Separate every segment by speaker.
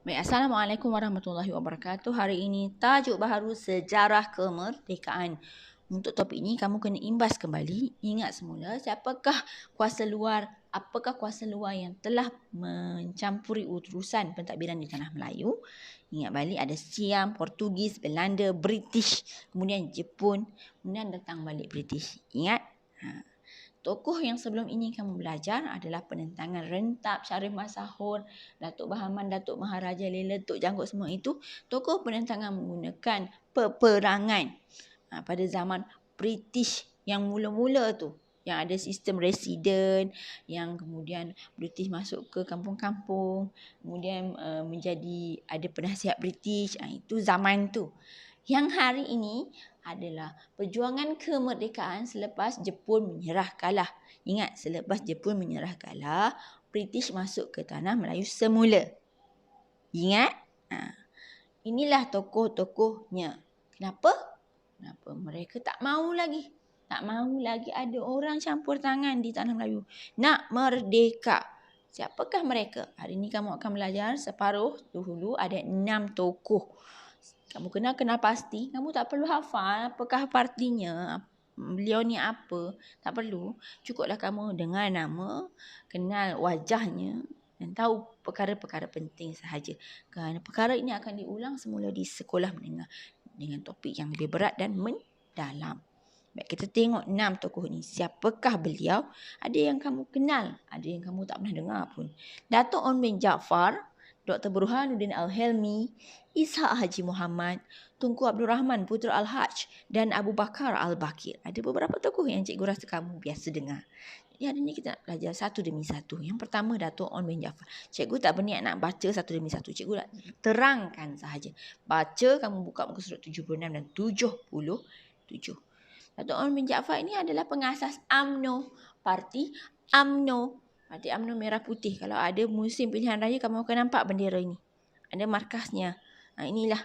Speaker 1: Baik, Assalamualaikum warahmatullahi wabarakatuh. Hari ini tajuk baharu sejarah kemerdekaan. Untuk topik ini kamu kena imbas kembali. Ingat semula siapakah kuasa luar, apakah kuasa luar yang telah mencampuri urusan pentadbiran di tanah Melayu. Ingat balik ada Siam, Portugis, Belanda, British, kemudian Jepun, kemudian datang balik British. Ingat? Tokoh yang sebelum ini kamu belajar adalah penentangan Rentap, Syarif Masahur, Datuk Bahaman, Datuk Maharaja Lela, Tok Janggut, semua itu tokoh penentangan menggunakan peperangan. Pada zaman British yang mula-mula tu, yang ada sistem residen, yang kemudian British masuk ke kampung-kampung, kemudian menjadi ada penasihat British, itu zaman tu. Yang hari ini adalah perjuangan kemerdekaan selepas Jepun menyerah kalah. Ingat, selepas Jepun menyerah kalah, British masuk ke tanah Melayu semula. Ingat? Inilah tokoh-tokohnya. Kenapa? Kenapa mereka tak mahu lagi? Tak mahu lagi ada orang campur tangan di tanah Melayu. Nak merdeka. Siapakah mereka? Hari ini kamu akan belajar separuh dahulu ada 6 tokoh. Kamu kenal pasti. Kamu tak perlu hafal apakah partinya, beliau ni apa. Tak perlu. Cukuplah kamu dengar nama, kenal wajahnya dan tahu perkara-perkara penting sahaja. Kerana perkara ini akan diulang semula di sekolah menengah dengan topik yang lebih berat dan mendalam. Baik, kita tengok 6 tokoh ni. Siapakah beliau? Ada yang kamu kenal, ada yang kamu tak pernah dengar pun. Datuk On bin Jaafar, Dr. Burhanuddin Al-Helmi, Ishak Haji Muhammad, Tunku Abdul Rahman Putra Al-Haj dan Abu Bakar Al-Bakir. Ada beberapa tokoh yang cikgu rasa kamu biasa dengar. Jadi hari ini kita nak belajar satu demi satu. Yang pertama Datuk On bin Jaafar. Cikgu tak berniat nak baca satu demi satu. Cikgu nak terangkan sahaja. Baca, kamu buka muka surat 76 dan 77. Datuk On bin Jaafar ini adalah pengasas UMNO. Parti UMNO. Parti UMNO Merah Putih. Kalau ada musim pilihan raya, kamu akan nampak bendera ini. Ada markasnya. Inilah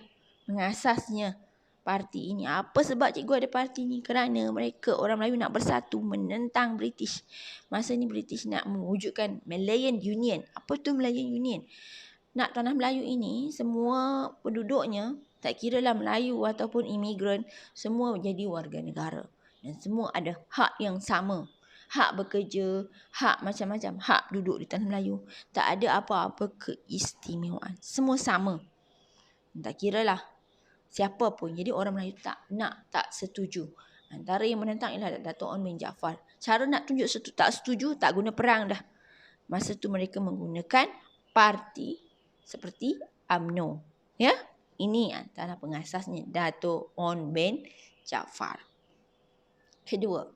Speaker 1: pengasasnya parti ini. Apa sebab cikgu ada parti ini? Kerana mereka orang Melayu nak bersatu menentang British. Masa ni British nak mewujudkan Malayan Union. Apa tu Malayan Union? Nak tanah Melayu ini, semua penduduknya, tak kira lah Melayu ataupun imigran, semua menjadi warga negara. Dan semua ada hak yang sama. Hak bekerja, hak macam-macam, hak duduk di tanah Melayu. Tak ada apa-apa keistimewaan. Semua sama. Tak kira lah siapa pun. Jadi orang Melayu tak setuju. Antara yang menentang ialah Datuk On bin Jaafar. Cara nak tunjuk tak setuju, tak guna perang dah. Masa tu mereka menggunakan parti seperti UMNO. Ya? Ini antara pengasasnya Datuk On bin Jaafar. Kedua,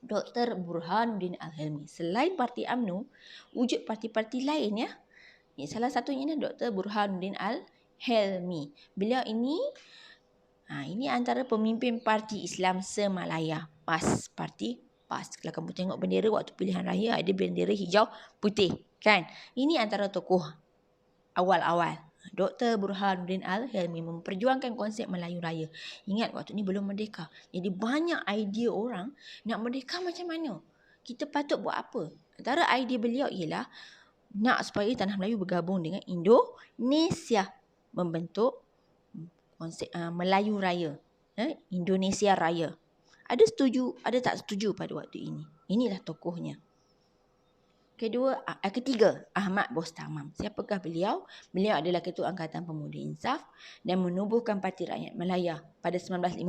Speaker 1: Dr. Burhanuddin Al-Helmi. Selain parti UMNO, wujud parti-parti lain ya. Salah satunya ini Dr. Burhanuddin Al-Helmi. Beliau ini antara pemimpin parti Islam Semalaya. PAS, parti PAS. Kalau kamu tengok bendera waktu pilihan raya ada bendera hijau putih, kan? Ini antara tokoh awal-awal. Dr. Burhanuddin Al-Helmi memperjuangkan konsep Melayu Raya. Ingat waktu ni belum merdeka. Jadi banyak idea orang nak merdeka macam mana? Kita patut buat apa? Antara idea beliau ialah nak supaya tanah Melayu bergabung dengan Indonesia. Membentuk konsep Melayu Raya. Indonesia Raya. Ada setuju, ada tak setuju pada waktu ini. Inilah tokohnya. Ketiga, Ahmad Bostamam. Siapakah beliau? Beliau adalah Ketua Angkatan Pemuda Insaf dan menubuhkan Parti Rakyat Malaya pada 1955.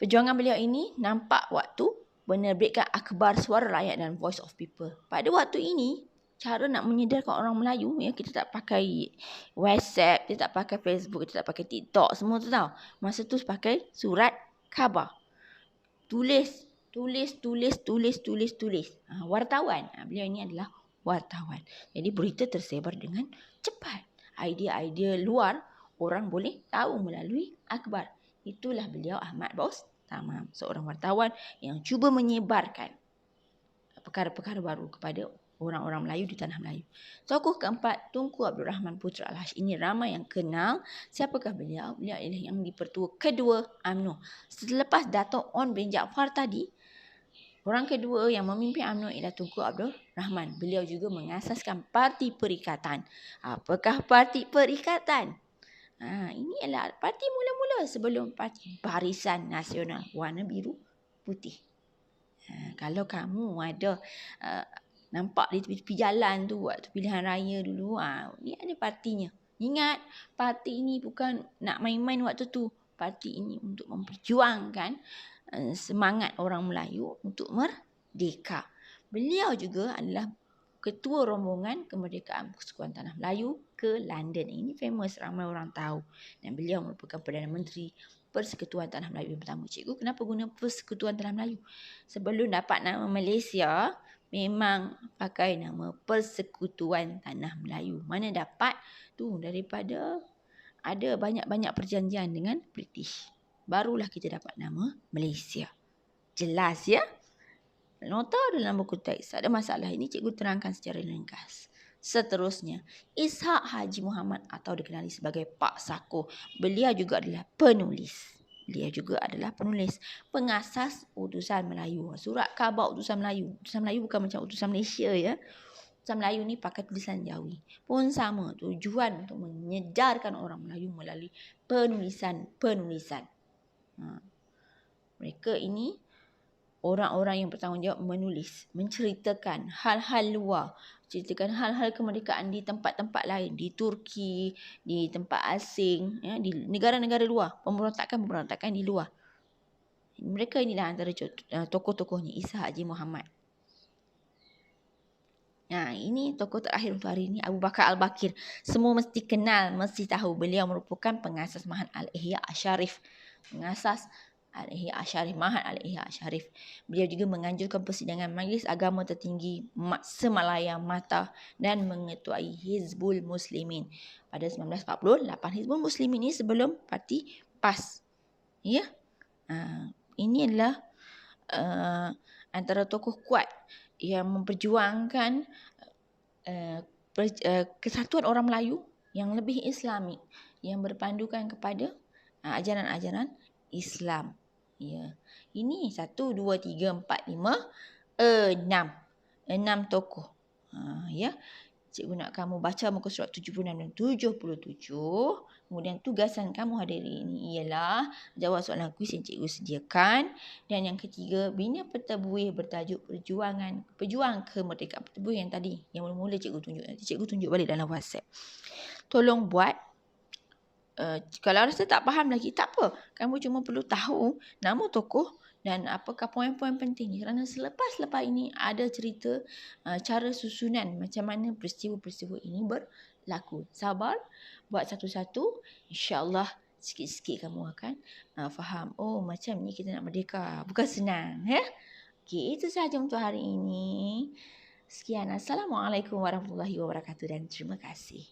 Speaker 1: Perjuangan beliau ini nampak waktu menerbitkan Akhbar Suara Rakyat dan Voice of People. Pada waktu ini, cara nak menyedarkan orang Melayu, kita tak pakai WhatsApp, kita tak pakai Facebook, kita tak pakai TikTok, semua tu tahu. Masa tu pakai surat khabar. Tulis. Wartawan. Beliau ini adalah wartawan. Jadi berita tersebar dengan cepat. Idea-idea luar orang boleh tahu melalui akhbar. Itulah beliau Ahmad Bostamam. Seorang wartawan yang cuba menyebarkan perkara-perkara baru kepada orang-orang Melayu di tanah Melayu. Tokoh keempat, Tunku Abdul Rahman Putra Al-Haj. Ini ramai yang kenal. Siapakah beliau? Beliau ialah yang dipertua kedua UMNO. Selepas Datuk On bin Jaafar tadi, Orang kedua yang memimpin UMNO ialah Tunku Abdul Rahman. Beliau juga mengasaskan Parti Perikatan. Apakah Parti Perikatan? Ini adalah parti mula-mula sebelum Parti Barisan Nasional warna biru putih. Kalau kamu ada nampak di tepi jalan tu waktu pilihan raya dulu, ni ada partinya. Ingat, parti ini bukan nak main-main waktu tu. Parti ini untuk memperjuangkan semangat orang Melayu untuk merdeka. Beliau juga adalah ketua rombongan kemerdekaan Persekutuan Tanah Melayu ke London. Ini famous, ramai orang tahu. Dan beliau merupakan Perdana Menteri Persekutuan Tanah Melayu yang pertama. Cikgu, kenapa guna Persekutuan Tanah Melayu? Sebelum dapat nama Malaysia, memang pakai nama Persekutuan Tanah Melayu. Mana dapat? Tu daripada ada banyak-banyak perjanjian dengan British. Barulah kita dapat nama Malaysia. Jelas ya? Nota dalam buku teks. Ada masalah ini cikgu terangkan secara ringkas. Seterusnya, Ishak Haji Muhammad atau dikenali sebagai Pak Sako. Beliau juga adalah penulis. Pengasas Utusan Melayu. Surat khabar Utusan Melayu. Utusan Melayu bukan macam Utusan Malaysia ya. Utusan Melayu ni pakai tulisan Jawi. Pun sama, tujuan untuk menyedarkan orang Melayu melalui penulisan. Mereka ini orang-orang yang bertanggungjawab menulis, menceritakan hal-hal luar, ceritakan hal-hal kemerdekaan di tempat-tempat lain, di Turki, di tempat asing, ya, di negara-negara luar, pemberontakan di luar. Mereka inilah antara tokoh-tokohnya, Ishak Haji Muhammad. Ini tokoh terakhir untuk hari ini, Abu Bakar Al-Bakir. Semua mesti kenal, mesti tahu. Beliau merupakan pengasas Mahat Al-Ihya Asy-Syarif. Pengasas Mahat Al-Ihya Asy-Syarif. Beliau juga menganjurkan persidangan Majlis Agama Tertinggi Semalaya Mata dan mengetuai Hizbul Muslimin pada 1948. Hizbul Muslimin ini sebelum Parti PAS. Ya. Ini adalah antara tokoh kuat yang memperjuangkan kesatuan orang Melayu yang lebih Islamik, yang berpandukan kepada ajaran-ajaran Islam. Ya. Ini 1, 2, 3, 4, 5, 6 tokoh. Ya. Cikgu nak kamu baca muka surat 76 dan 77. Kemudian tugasan kamu hari ini ialah jawab soalan kuis yang cikgu sediakan. Dan yang ketiga, bina peta buih bertajuk Pejuang Kemerdekaan. Peta buih yang tadi, yang mula-mula cikgu tunjuk. Nanti cikgu tunjuk balik dalam WhatsApp. Tolong buat. Kalau rasa tak faham lagi, tak apa. Kamu cuma perlu tahu nama tokoh dan apakah poin-poin penting. Kerana selepas ini ada cerita cara susunan macam mana peristiwa-peristiwa ini berlaku. Sabar, buat satu-satu. InsyaAllah sikit-sikit kamu akan faham. Oh, macam ni kita nak merdeka. Bukan senang. Ya? Okey, itu sahaja untuk hari ini. Sekian. Assalamualaikum warahmatullahi wabarakatuh dan terima kasih.